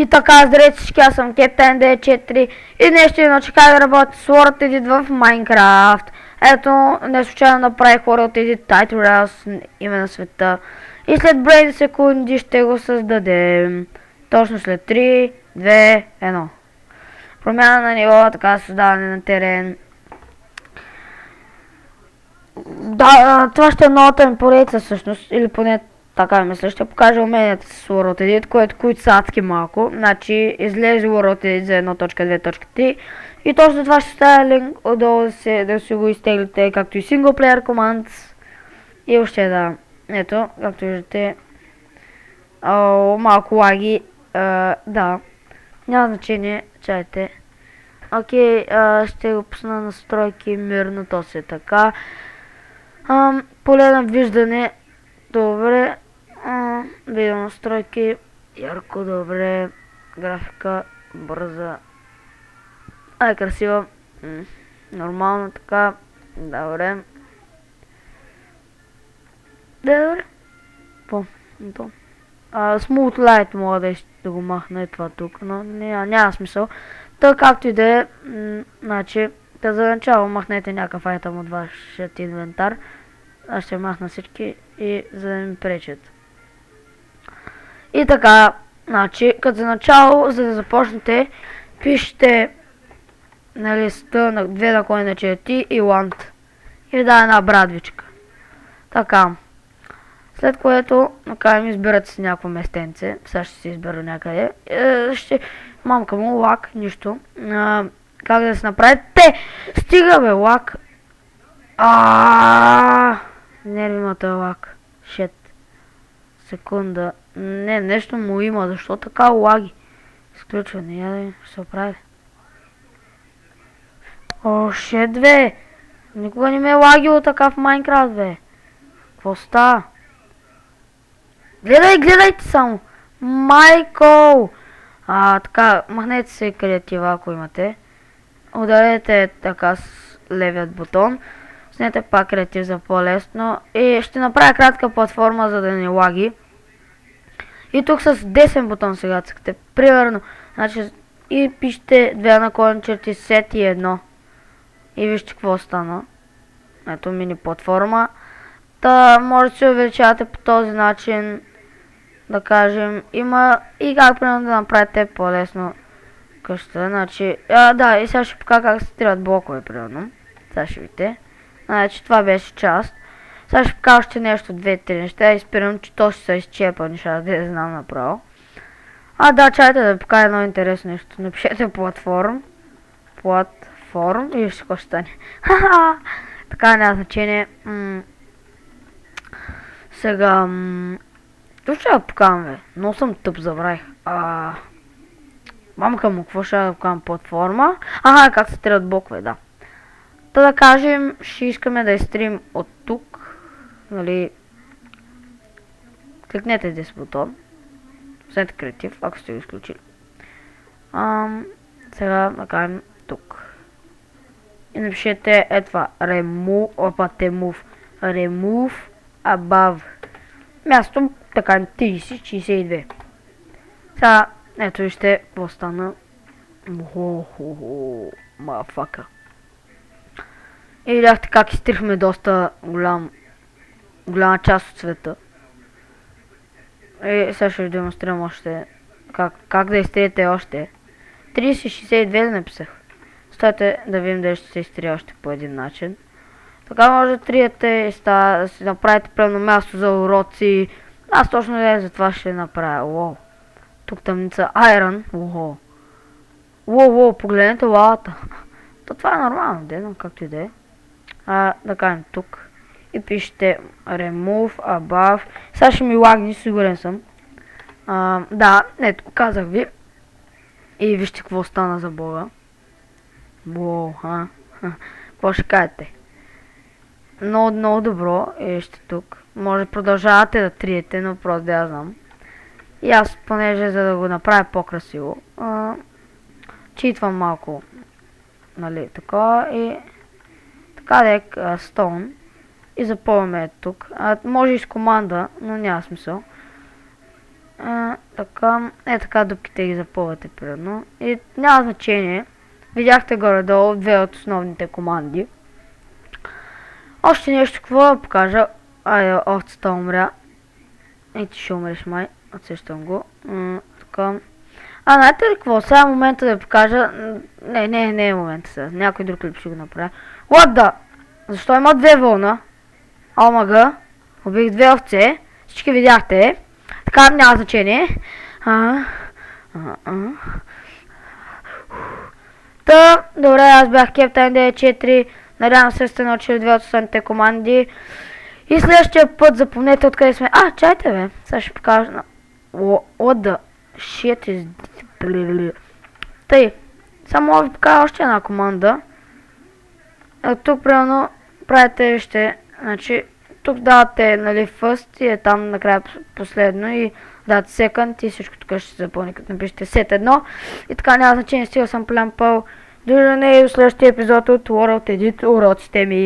И така, здравейте всички, аз съм Captain D4 и днес ще науча как да работи с World Edit в Minecraft. Ето, не случайно направих World Edit Tutorials, име на света. И след броени секунди ще го създадем. Точно след 3, 2, 1. Промяна на ниво, така създаване на терен. Да, това ще е новата ми поредица всъщност, или поне така мисля, ще покажа уменията с World Edit, които са адски малко. Значи излезе World Edit за 1.2.3 и точно това ще става линк отдолу да си го изтеглите, както и синглплеер команд. И още да, ето, както виждате, малко лаги, да, няма значение, чайте. Окей, ще го пусна настройки мирно, то се е така. Поле на виждане, добре. Видео настройки, ярко, добре. Графика, бърза. Красива. Нормално така. Добре. Добре. Smooth Light мога да го махна това тук, но няма смисъл. Та както и да е, значи, за начало махнете някакъв айтъм от вашият инвентар. Аз ще махна всички и за да ми пречат. И така, значи, като за начало, за да започнете, пишете на листа на 2 наклонена и want. И ви дава една брадвичка. Така. След което, накрая ми избирате си някакво местенце. Сега ще си избера някъде. Мамка му, лак, нищо. Как да се направите? Стига бе, лак. Нервимата лак. Шет. Секунда. Не, нещо му има, защо така лаги? Изключване, я ще се оправи. Шет, бе. Никога не ме е лагило така в Майнкрафт, бе. Какво става? Гледайте само. Майкъл! Така, махнете се креатива, ако имате. Ударете така с левият бутон. Снете пак креатив за по-лесно. И ще направя кратка платформа, за да не лаги. И тук с десен бутон сега цъкате. Примерно. Значи, и пишете 2 наклонена set и 1. И вижте какво стана. Ето мини платформа. Та може да се увеличавате по този начин. Да кажем, има и как примерно да направите по-лесно къщата. Значи, да, и сега ще покажа как се строят блокове, примерно. Сега ще видите. Значи, това беше част. Сега ще покажа още нещо, 2-3 неща. И спирам, че то ще се изчепа нещата, да знам направо. Да, чайте да ви покажа едно интересно нещо. Напишете платформ и вижте какво ще стане. Така, няма значение. Сега, то ще да покажам, бе. Но съм тъп, забравих. Мамка му, какво ще да покажам? Платформа. Как се стрелят блокове, да. Та да кажем, ще искаме да изтрим от тук. Нали. Кликнете здесь бутон. Снете креатив, ако сте го изключили. Сега да кажем тук. И напишете това. Remove above. Място така 30-62. Сега, ето вижте какво стана. Мафака. И видяхте как изтрихме доста голяма част от света. И сега ще ви демонстрирам още как да изтриете още. 30-62 ли написах? Стойте да видим дали ще се изтрия още по един начин. Така може да триете и да си направите пълно място за уроци. Аз точно за това ще направя. Тук тъмница Iron. Погледнете лавата. То това е нормално, но както и да е. Да кажем тук. И пишете remove above. Сега ще ми лагни, сигурен съм. Да, ето, казах ви. И вижте какво стана за бога. Какво ще кажете? Много добро. Вижте тук. Може да продължавате да триете, но просто да я знам. И аз, понеже за да го направя по-красиво, читвам малко, нали, така и така дек stone и запълваме тук. Може и с команда, но няма смисъл. Така, така дупките ги запълвате примерно. И няма значение. Видяхте горе-долу две от основните команди. Още нещо, какво да покажа? Айде, овцата умря. И ти ще умреш май. Отсещам го. Така. Знаете ли какво? Сега е момента да покажа. Не е момента сега. Някой друг клип ще го направя. What the? Защо има две вълна? Омага. Убих две овце. Всички видяхте. Така няма значение. Та, добре, аз бях Captain D4. Надявам се сте научили две от основните команди. И следващия път запомнете откъде сме. Чайте бе. Сега ще покажа на... What the shit is... Тъй. Само мога да ви покажа още една команда. Тук примерно правите, вижте, значи тук давате, нали, first и е там накрая последно и давате second и всичко тук ще се запълни, като напишете set 1 и така няма значение, стига съм плямпал. До следващия епизод от World Edit уроците ми.